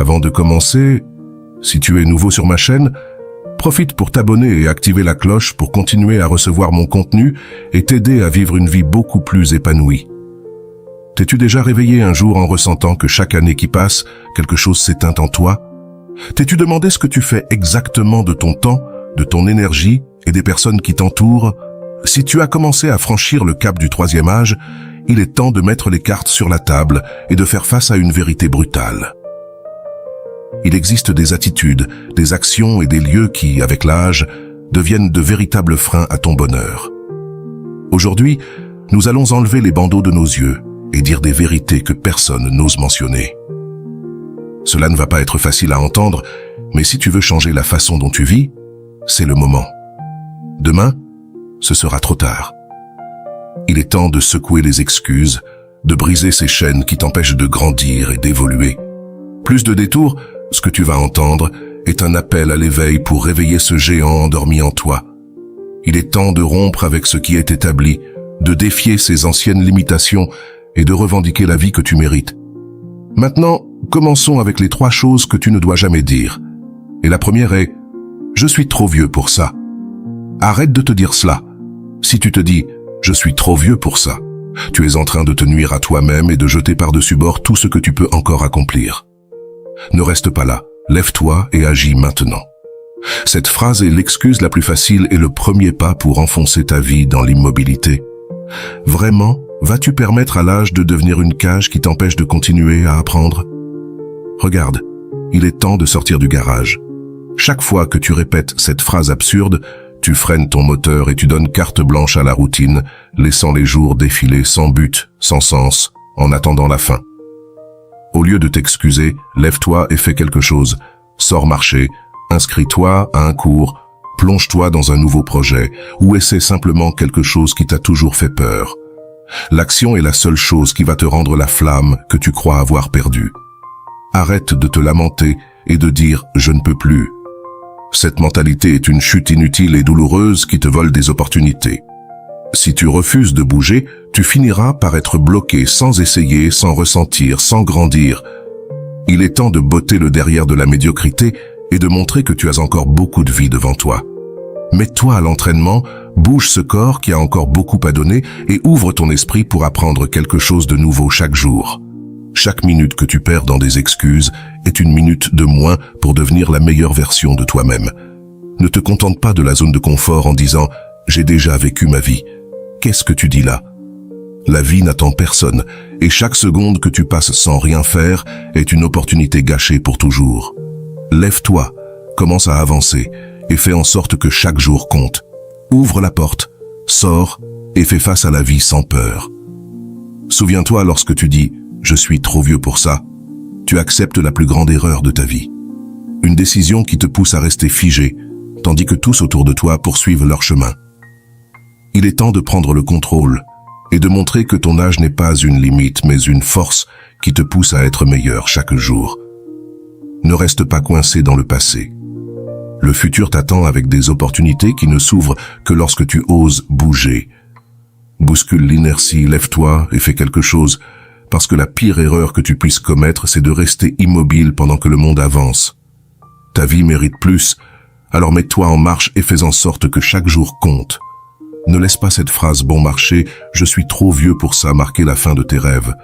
Avant de commencer, si tu es nouveau sur ma chaîne, profite pour t'abonner et activer la cloche pour continuer à recevoir mon contenu et t'aider à vivre une vie beaucoup plus épanouie. T'es-tu déjà réveillé un jour en ressentant que chaque année qui passe, quelque chose s'éteint en toi? T'es-tu demandé ce que tu fais exactement de ton temps, de ton énergie et des personnes qui t'entourent? Si tu as commencé à franchir le cap du 3e âge, il est temps de mettre les cartes sur la table et de faire face à une vérité brutale. Il existe des attitudes, des actions et des lieux qui, avec l'âge, deviennent de véritables freins à ton bonheur. Aujourd'hui, nous allons enlever les bandeaux de nos yeux et dire des vérités que personne n'ose mentionner. Cela ne va pas être facile à entendre, mais si tu veux changer la façon dont tu vis, c'est le moment. Demain, ce sera trop tard. Il est temps de secouer les excuses, de briser ces chaînes qui t'empêchent de grandir et d'évoluer. Plus de détours, ce que tu vas entendre est un appel à l'éveil pour réveiller ce géant endormi en toi. Il est temps de rompre avec ce qui est établi, de défier ces anciennes limitations et de revendiquer la vie que tu mérites. Maintenant, commençons avec les 3 choses que tu ne dois jamais dire. Et la première est « Je suis trop vieux pour ça ». Arrête de te dire cela. Si tu te dis « Je suis trop vieux pour ça », tu es en train de te nuire à toi-même et de jeter par-dessus bord tout ce que tu peux encore accomplir. Ne reste pas là, lève-toi et agis maintenant. Cette phrase est l'excuse la plus facile et le premier pas pour enfoncer ta vie dans l'immobilité. Vraiment, vas-tu permettre à l'âge de devenir une cage qui t'empêche de continuer à apprendre? Regarde, il est temps de sortir du garage. Chaque fois que tu répètes cette phrase absurde, tu freines ton moteur et tu donnes carte blanche à la routine, laissant les jours défiler sans but, sans sens, en attendant la fin. Au lieu de t'excuser, lève-toi et fais quelque chose. Sors marcher, inscris-toi à un cours, plonge-toi dans un nouveau projet ou essaie simplement quelque chose qui t'a toujours fait peur. L'action est la seule chose qui va te rendre la flamme que tu crois avoir perdue. Arrête de te lamenter et de dire « je ne peux plus ». Cette mentalité est une chute inutile et douloureuse qui te vole des opportunités. Si tu refuses de bouger, tu finiras par être bloqué sans essayer, sans ressentir, sans grandir. Il est temps de botter le derrière de la médiocrité et de montrer que tu as encore beaucoup de vie devant toi. Mets-toi à l'entraînement, bouge ce corps qui a encore beaucoup à donner et ouvre ton esprit pour apprendre quelque chose de nouveau chaque jour. Chaque minute que tu perds dans des excuses est une minute de moins pour devenir la meilleure version de toi-même. Ne te contente pas de la zone de confort en disant « j'ai déjà vécu ma vie ». Qu'est-ce que tu dis là? La vie n'attend personne et chaque seconde que tu passes sans rien faire est une opportunité gâchée pour toujours. Lève-toi, commence à avancer et fais en sorte que chaque jour compte. Ouvre la porte, sors et fais face à la vie sans peur. Souviens-toi lorsque tu dis « je suis trop vieux pour ça », tu acceptes la plus grande erreur de ta vie. Une décision qui te pousse à rester figé, tandis que tous autour de toi poursuivent leur chemin. Il est temps de prendre le contrôle et de montrer que ton âge n'est pas une limite, mais une force qui te pousse à être meilleur chaque jour. Ne reste pas coincé dans le passé. Le futur t'attend avec des opportunités qui ne s'ouvrent que lorsque tu oses bouger. Bouscule l'inertie, lève-toi et fais quelque chose, parce que la pire erreur que tu puisses commettre, c'est de rester immobile pendant que le monde avance. Ta vie mérite plus, alors mets-toi en marche et fais en sorte que chaque jour compte. Ne laisse pas cette phrase bon marché « je suis trop vieux pour ça » marquer la fin de tes rêves.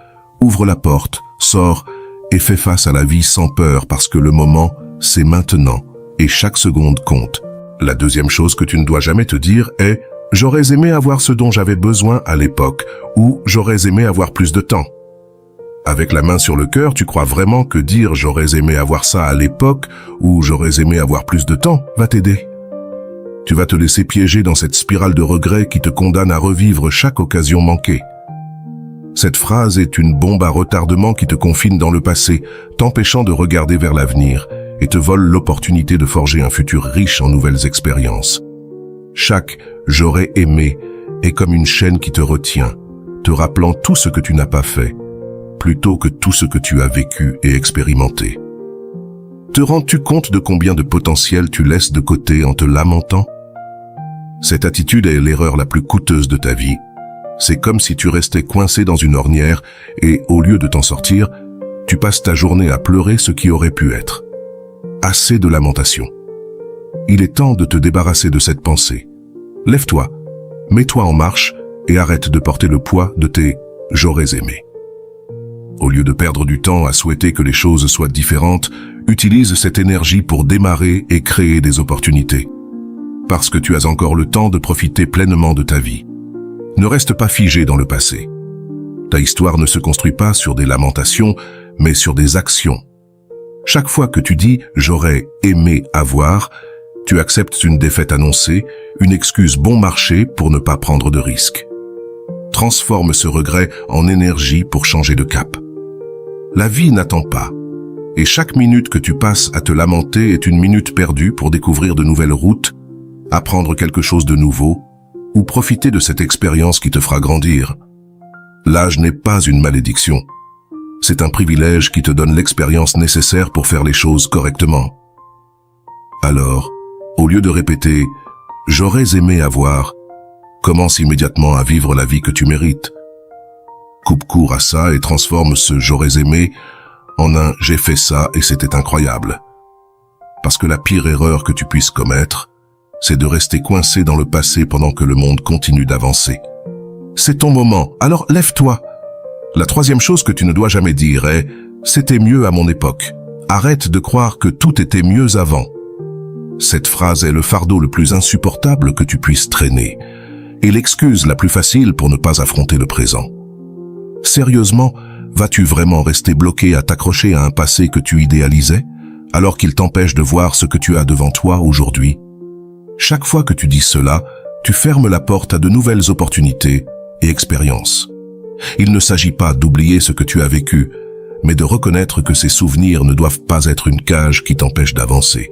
Ouvre la porte, sors et fais face à la vie sans peur parce que le moment, c'est maintenant et chaque seconde compte. La deuxième chose que tu ne dois jamais te dire est « j'aurais aimé avoir ce dont j'avais besoin à l'époque » ou « j'aurais aimé avoir plus de temps ». Avec la main sur le cœur, tu crois vraiment que dire « j'aurais aimé avoir ça à l'époque » ou « j'aurais aimé avoir plus de temps » va t'aider? Tu vas te laisser piéger dans cette spirale de regrets qui te condamne à revivre chaque occasion manquée. Cette phrase est une bombe à retardement qui te confine dans le passé, t'empêchant de regarder vers l'avenir et te vole l'opportunité de forger un futur riche en nouvelles expériences. Chaque « j'aurais aimé » est comme une chaîne qui te retient, te rappelant tout ce que tu n'as pas fait, plutôt que tout ce que tu as vécu et expérimenté. Te rends-tu compte de combien de potentiel tu laisses de côté en te lamentant? Cette attitude est l'erreur la plus coûteuse de ta vie. C'est comme si tu restais coincé dans une ornière et, au lieu de t'en sortir, tu passes ta journée à pleurer ce qui aurait pu être. Assez de lamentation. Il est temps de te débarrasser de cette pensée. Lève-toi, mets-toi en marche et arrête de porter le poids de tes « j'aurais aimé ». Au lieu de perdre du temps à souhaiter que les choses soient différentes, utilise cette énergie pour démarrer et créer des opportunités. Parce que tu as encore le temps de profiter pleinement de ta vie. Ne reste pas figé dans le passé. Ta histoire ne se construit pas sur des lamentations, mais sur des actions. Chaque fois que tu dis « j'aurais aimé avoir », tu acceptes une défaite annoncée, une excuse bon marché pour ne pas prendre de risques. Transforme ce regret en énergie pour changer de cap. La vie n'attend pas. Et chaque minute que tu passes à te lamenter est une minute perdue pour découvrir de nouvelles routes, apprendre quelque chose de nouveau, ou profiter de cette expérience qui te fera grandir. L'âge n'est pas une malédiction. C'est un privilège qui te donne l'expérience nécessaire pour faire les choses correctement. Alors, au lieu de répéter « j'aurais aimé avoir », commence immédiatement à vivre la vie que tu mérites. Coupe court à ça et transforme ce « j'aurais aimé » en un « j'ai fait ça et c'était incroyable ». Parce que la pire erreur que tu puisses commettre, c'est de rester coincé dans le passé pendant que le monde continue d'avancer. C'est ton moment, alors lève-toi. La troisième chose que tu ne dois jamais dire est « c'était mieux à mon époque ». Arrête de croire que tout était mieux avant. Cette phrase est le fardeau le plus insupportable que tu puisses traîner et l'excuse la plus facile pour ne pas affronter le présent. Sérieusement, vas-tu vraiment rester bloqué à t'accrocher à un passé que tu idéalisais, alors qu'il t'empêche de voir ce que tu as devant toi aujourd'hui? Chaque fois que tu dis cela, tu fermes la porte à de nouvelles opportunités et expériences. Il ne s'agit pas d'oublier ce que tu as vécu, mais de reconnaître que ces souvenirs ne doivent pas être une cage qui t'empêche d'avancer.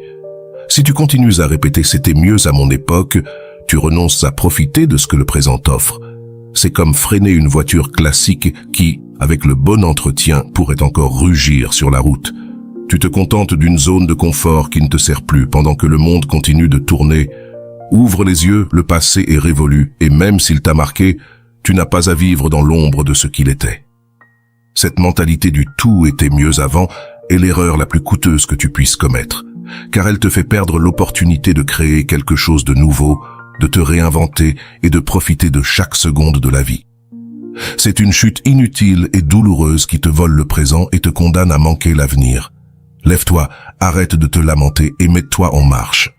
Si tu continues à répéter « c'était mieux à mon époque », tu renonces à profiter de ce que le présent t'offre. C'est comme freiner une voiture classique qui, avec le bon entretien, pourrait encore rugir sur la route. Tu te contentes d'une zone de confort qui ne te sert plus pendant que le monde continue de tourner. Ouvre les yeux, le passé est révolu, et même s'il t'a marqué, tu n'as pas à vivre dans l'ombre de ce qu'il était. Cette mentalité du tout était mieux avant est l'erreur la plus coûteuse que tu puisses commettre, car elle te fait perdre l'opportunité de créer quelque chose de nouveau, de te réinventer et de profiter de chaque seconde de la vie. C'est une chute inutile et douloureuse qui te vole le présent et te condamne à manquer l'avenir. Lève-toi, arrête de te lamenter et mets-toi en marche.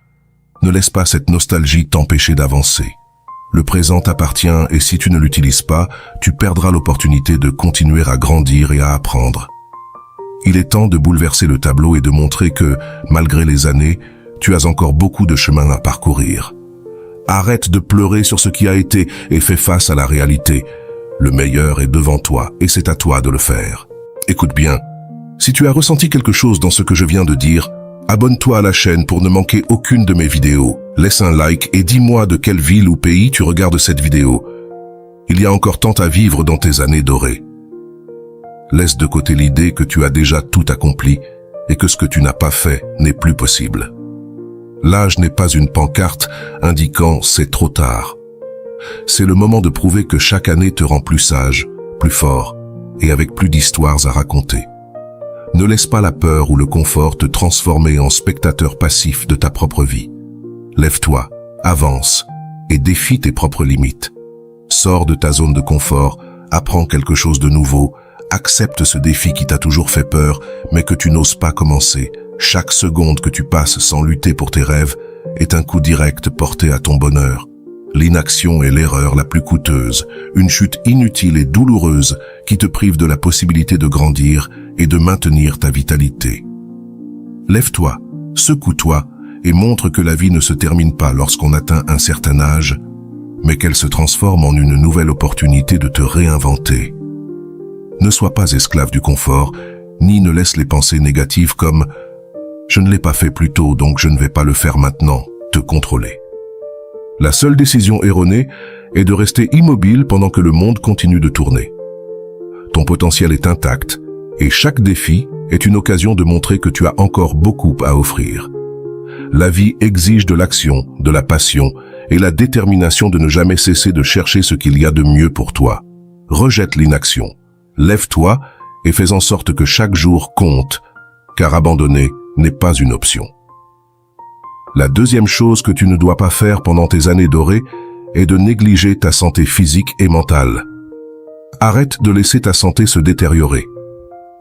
Ne laisse pas cette nostalgie t'empêcher d'avancer. Le présent t'appartient et si tu ne l'utilises pas, tu perdras l'opportunité de continuer à grandir et à apprendre. Il est temps de bouleverser le tableau et de montrer que, malgré les années, tu as encore beaucoup de chemin à parcourir. Arrête de pleurer sur ce qui a été et fais face à la réalité. Le meilleur est devant toi et c'est à toi de le faire. Écoute bien, si tu as ressenti quelque chose dans ce que je viens de dire, abonne-toi à la chaîne pour ne manquer aucune de mes vidéos. Laisse un like et dis-moi de quelle ville ou pays tu regardes cette vidéo. Il y a encore tant à vivre dans tes années dorées. Laisse de côté l'idée que tu as déjà tout accompli et que ce que tu n'as pas fait n'est plus possible. L'âge n'est pas une pancarte indiquant « c'est trop tard ». C'est le moment de prouver que chaque année te rend plus sage, plus fort et avec plus d'histoires à raconter. Ne laisse pas la peur ou le confort te transformer en spectateur passif de ta propre vie. Lève-toi, avance et défie tes propres limites. Sors de ta zone de confort, apprends quelque chose de nouveau, accepte ce défi qui t'a toujours fait peur mais que tu n'oses pas commencer. Chaque seconde que tu passes sans lutter pour tes rêves est un coup direct porté à ton bonheur. L'inaction est l'erreur la plus coûteuse, une chute inutile et douloureuse qui te prive de la possibilité de grandir et de maintenir ta vitalité. Lève-toi, secoue-toi et montre que la vie ne se termine pas lorsqu'on atteint un certain âge, mais qu'elle se transforme en une nouvelle opportunité de te réinventer. Ne sois pas esclave du confort, ni ne laisse les pensées négatives comme « je ne l'ai pas fait plus tôt, donc je ne vais pas le faire maintenant » te contrôler. La seule décision erronée est de rester immobile pendant que le monde continue de tourner. Ton potentiel est intact et chaque défi est une occasion de montrer que tu as encore beaucoup à offrir. La vie exige de l'action, de la passion et la détermination de ne jamais cesser de chercher ce qu'il y a de mieux pour toi. Rejette l'inaction, lève-toi et fais en sorte que chaque jour compte, car abandonner n'est pas une option. La deuxième chose que tu ne dois pas faire pendant tes années dorées est de négliger ta santé physique et mentale. Arrête de laisser ta santé se détériorer.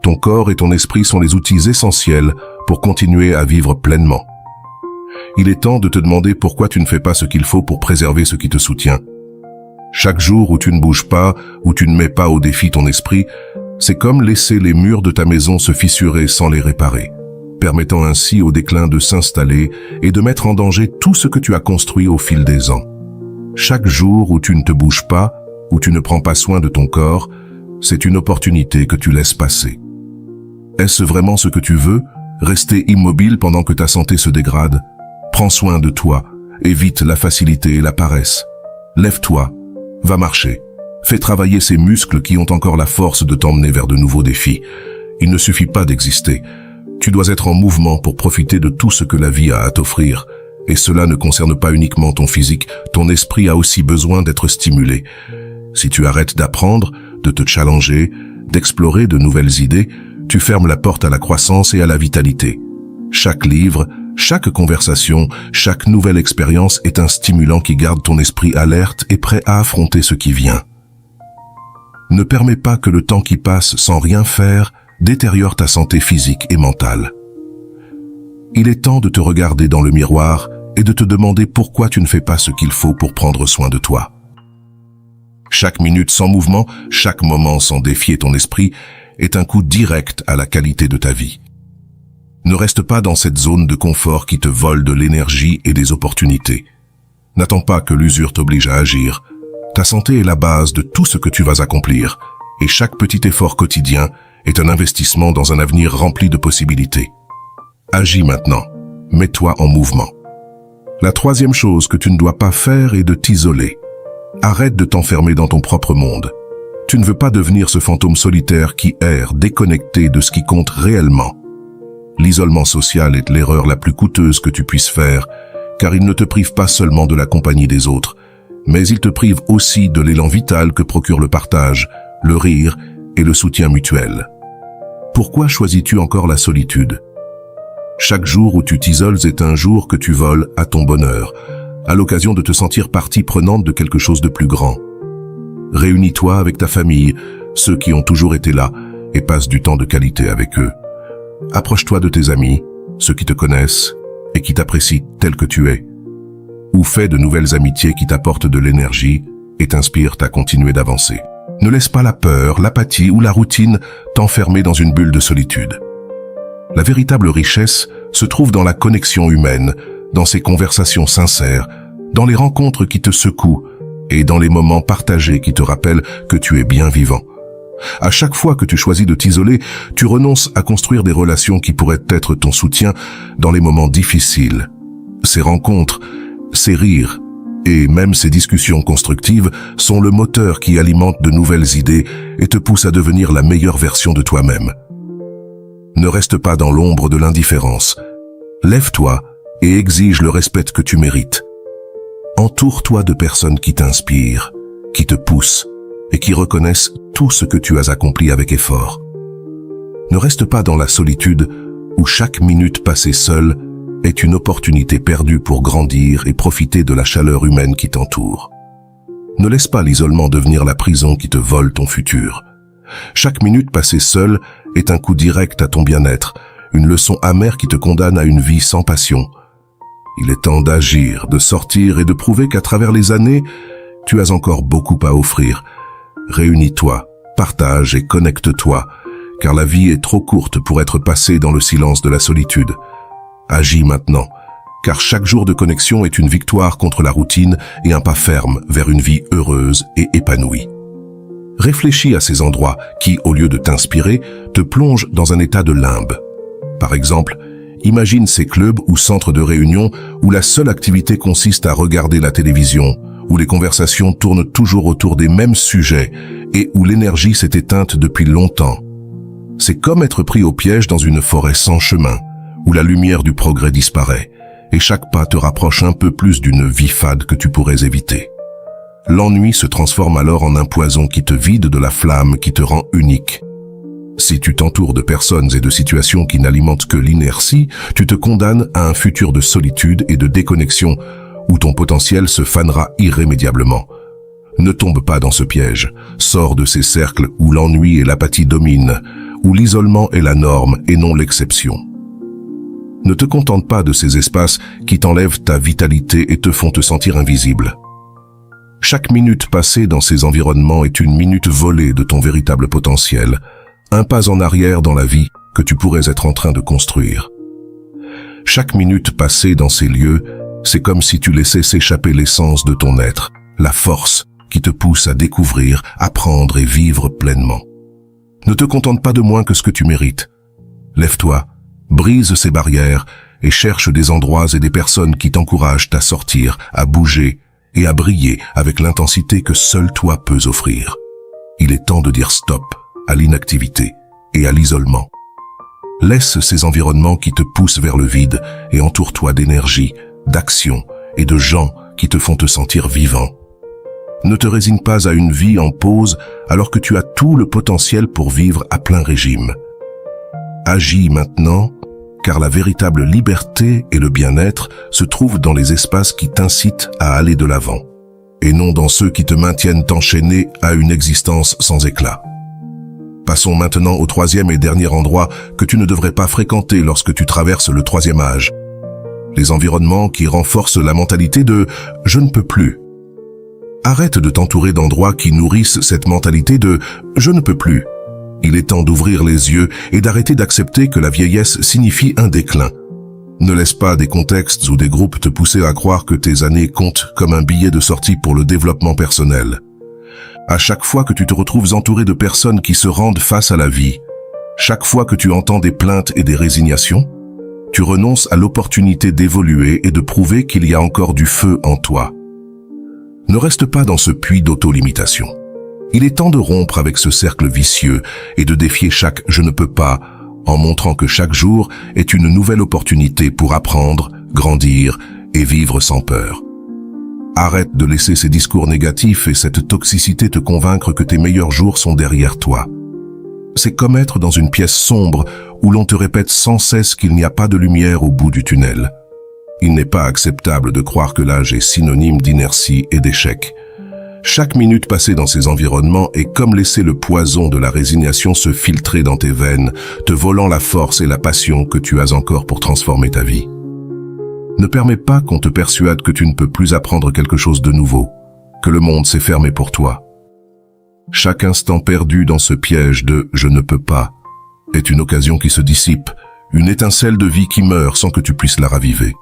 Ton corps et ton esprit sont les outils essentiels pour continuer à vivre pleinement. Il est temps de te demander pourquoi tu ne fais pas ce qu'il faut pour préserver ce qui te soutient. Chaque jour où tu ne bouges pas, où tu ne mets pas au défi ton esprit, c'est comme laisser les murs de ta maison se fissurer sans les réparer, permettant ainsi au déclin de s'installer et de mettre en danger tout ce que tu as construit au fil des ans. Chaque jour où tu ne te bouges pas, où tu ne prends pas soin de ton corps, c'est une opportunité que tu laisses passer. Est-ce vraiment ce que tu veux, rester immobile pendant que ta santé se dégrade? Prends soin de toi, évite la facilité et la paresse. Lève-toi, va marcher. Fais travailler ces muscles qui ont encore la force de t'emmener vers de nouveaux défis. Il ne suffit pas d'exister. Tu dois être en mouvement pour profiter de tout ce que la vie a à t'offrir. Et cela ne concerne pas uniquement ton physique, ton esprit a aussi besoin d'être stimulé. Si tu arrêtes d'apprendre, de te challenger, d'explorer de nouvelles idées, tu fermes la porte à la croissance et à la vitalité. Chaque livre, chaque conversation, chaque nouvelle expérience est un stimulant qui garde ton esprit alerte et prêt à affronter ce qui vient. Ne permets pas que le temps qui passe sans rien faire détériore ta santé physique et mentale. Il est temps de te regarder dans le miroir et de te demander pourquoi tu ne fais pas ce qu'il faut pour prendre soin de toi. Chaque minute sans mouvement, chaque moment sans défier ton esprit est un coup direct à la qualité de ta vie. Ne reste pas dans cette zone de confort qui te vole de l'énergie et des opportunités. N'attends pas que l'usure t'oblige à agir. Ta santé est la base de tout ce que tu vas accomplir, et chaque petit effort quotidien est un investissement dans un avenir rempli de possibilités. Agis maintenant, mets-toi en mouvement. La troisième chose que tu ne dois pas faire est de t'isoler. Arrête de t'enfermer dans ton propre monde. Tu ne veux pas devenir ce fantôme solitaire qui erre, déconnecté de ce qui compte réellement. L'isolement social est l'erreur la plus coûteuse que tu puisses faire, car il ne te prive pas seulement de la compagnie des autres, mais il te prive aussi de l'élan vital que procure le partage, le rire et le soutien mutuel. Pourquoi choisis-tu encore la solitude? Chaque jour où tu t'isoles est un jour que tu voles à ton bonheur, à l'occasion de te sentir partie prenante de quelque chose de plus grand. Réunis-toi avec ta famille, ceux qui ont toujours été là, et passe du temps de qualité avec eux. Approche-toi de tes amis, ceux qui te connaissent et qui t'apprécient tel que tu es. Ou fais de nouvelles amitiés qui t'apportent de l'énergie et t'inspirent à continuer d'avancer. Ne laisse pas la peur, l'apathie ou la routine t'enfermer dans une bulle de solitude. La véritable richesse se trouve dans la connexion humaine, dans ces conversations sincères, dans les rencontres qui te secouent et dans les moments partagés qui te rappellent que tu es bien vivant. À chaque fois que tu choisis de t'isoler, tu renonces à construire des relations qui pourraient être ton soutien dans les moments difficiles. Ces rencontres, ces rires et même ces discussions constructives sont le moteur qui alimente de nouvelles idées et te pousse à devenir la meilleure version de toi-même. Ne reste pas dans l'ombre de l'indifférence. Lève-toi et exige le respect que tu mérites. Entoure-toi de personnes qui t'inspirent, qui te poussent et qui reconnaissent tout ce que tu as accompli avec effort. Ne reste pas dans la solitude où chaque minute passée seule est une opportunité perdue pour grandir et profiter de la chaleur humaine qui t'entoure. Ne laisse pas l'isolement devenir la prison qui te vole ton futur. Chaque minute passée seule est un coup direct à ton bien-être, une leçon amère qui te condamne à une vie sans passion. Il est temps d'agir, de sortir et de prouver qu'à travers les années, tu as encore beaucoup à offrir. Réunis-toi, partage et connecte-toi, car la vie est trop courte pour être passée dans le silence de la solitude. Agis maintenant, car chaque jour de connexion est une victoire contre la routine et un pas ferme vers une vie heureuse et épanouie. Réfléchis à ces endroits qui, au lieu de t'inspirer, te plongent dans un état de limbe. Par exemple, imagine ces clubs ou centres de réunion où la seule activité consiste à regarder la télévision, où les conversations tournent toujours autour des mêmes sujets et où l'énergie s'est éteinte depuis longtemps. C'est comme être pris au piège dans une forêt sans chemin, où la lumière du progrès disparaît, et chaque pas te rapproche un peu plus d'une vie fade que tu pourrais éviter. L'ennui se transforme alors en un poison qui te vide de la flamme qui te rend unique. Si tu t'entoures de personnes et de situations qui n'alimentent que l'inertie, tu te condamnes à un futur de solitude et de déconnexion où ton potentiel se fanera irrémédiablement. Ne tombe pas dans ce piège. Sors de ces cercles où l'ennui et l'apathie dominent, où l'isolement est la norme et non l'exception. Ne te contente pas de ces espaces qui t'enlèvent ta vitalité et te font te sentir invisible. Chaque minute passée dans ces environnements est une minute volée de ton véritable potentiel, un pas en arrière dans la vie que tu pourrais être en train de construire. Chaque minute passée dans ces lieux, c'est comme si tu laissais s'échapper l'essence de ton être, la force qui te pousse à découvrir, apprendre et vivre pleinement. Ne te contente pas de moins que ce que tu mérites. Lève-toi, brise ces barrières et cherche des endroits et des personnes qui t'encouragent à sortir, à bouger et à briller avec l'intensité que seul toi peux offrir. Il est temps de dire stop à l'inactivité et à l'isolement. Laisse ces environnements qui te poussent vers le vide et entoure-toi d'énergie, d'action et de gens qui te font te sentir vivant. Ne te résigne pas à une vie en pause alors que tu as tout le potentiel pour vivre à plein régime. Agis maintenant, car la véritable liberté et le bien-être se trouvent dans les espaces qui t'incitent à aller de l'avant, et non dans ceux qui te maintiennent enchaîné à une existence sans éclat. Passons maintenant au troisième et dernier endroit que tu ne devrais pas fréquenter lorsque tu traverses le troisième âge. Les environnements qui renforcent la mentalité de « je ne peux plus ». Arrête de t'entourer d'endroits qui nourrissent cette mentalité de « je ne peux plus ». Il est temps d'ouvrir les yeux et d'arrêter d'accepter que la vieillesse signifie un déclin. Ne laisse pas des contextes ou des groupes te pousser à croire que tes années comptent comme un billet de sortie pour le développement personnel. À chaque fois que tu te retrouves entouré de personnes qui se rendent face à la vie, chaque fois que tu entends des plaintes et des résignations, tu renonces à l'opportunité d'évoluer et de prouver qu'il y a encore du feu en toi. Ne reste pas dans ce puits d'auto-limitation. Il est temps de rompre avec ce cercle vicieux et de défier chaque « je ne peux pas » en montrant que chaque jour est une nouvelle opportunité pour apprendre, grandir et vivre sans peur. Arrête de laisser ces discours négatifs et cette toxicité te convaincre que tes meilleurs jours sont derrière toi. C'est comme être dans une pièce sombre où l'on te répète sans cesse qu'il n'y a pas de lumière au bout du tunnel. Il n'est pas acceptable de croire que l'âge est synonyme d'inertie et d'échec. Chaque minute passée dans ces environnements est comme laisser le poison de la résignation se filtrer dans tes veines, te volant la force et la passion que tu as encore pour transformer ta vie. Ne permets pas qu'on te persuade que tu ne peux plus apprendre quelque chose de nouveau, que le monde s'est fermé pour toi. Chaque instant perdu dans ce piège de « je ne peux pas » est une occasion qui se dissipe, une étincelle de vie qui meurt sans que tu puisses la raviver.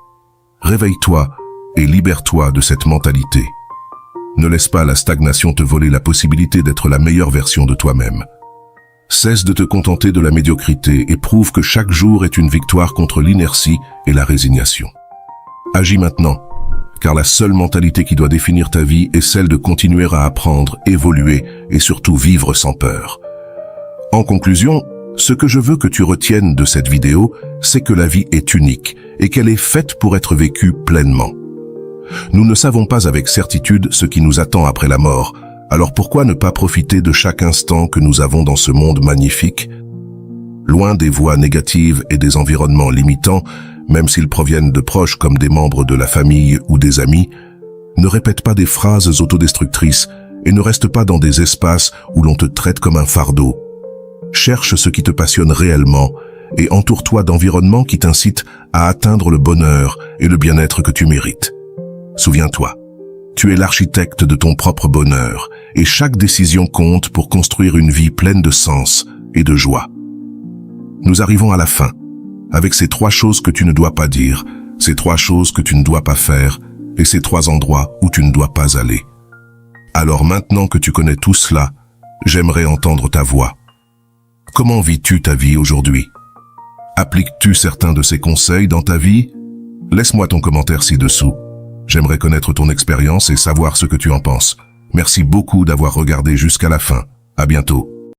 Réveille-toi et libère-toi de cette mentalité. Ne laisse pas la stagnation te voler la possibilité d'être la meilleure version de toi-même. Cesse de te contenter de la médiocrité et prouve que chaque jour est une victoire contre l'inertie et la résignation. Agis maintenant, car la seule mentalité qui doit définir ta vie est celle de continuer à apprendre, évoluer et surtout vivre sans peur. En conclusion, ce que je veux que tu retiennes de cette vidéo, c'est que la vie est unique et qu'elle est faite pour être vécue pleinement. Nous ne savons pas avec certitude ce qui nous attend après la mort, alors pourquoi ne pas profiter de chaque instant que nous avons dans ce monde magnifique? Loin des voix négatives et des environnements limitants, même s'ils proviennent de proches comme des membres de la famille ou des amis, ne répète pas des phrases autodestructrices et ne reste pas dans des espaces où l'on te traite comme un fardeau. Cherche ce qui te passionne réellement et entoure-toi d'environnements qui t'incitent à atteindre le bonheur et le bien-être que tu mérites. Souviens-toi, tu es l'architecte de ton propre bonheur et chaque décision compte pour construire une vie pleine de sens et de joie. Nous arrivons à la fin, avec ces 3 choses que tu ne dois pas dire, ces 3 choses que tu ne dois pas faire et ces 3 endroits où tu ne dois pas aller. Alors maintenant que tu connais tout cela, j'aimerais entendre ta voix. Comment vis-tu ta vie aujourd'hui? Appliques-tu certains de ces conseils dans ta vie? Laisse-moi ton commentaire ci-dessous. J'aimerais connaître ton expérience et savoir ce que tu en penses. Merci beaucoup d'avoir regardé jusqu'à la fin. À bientôt.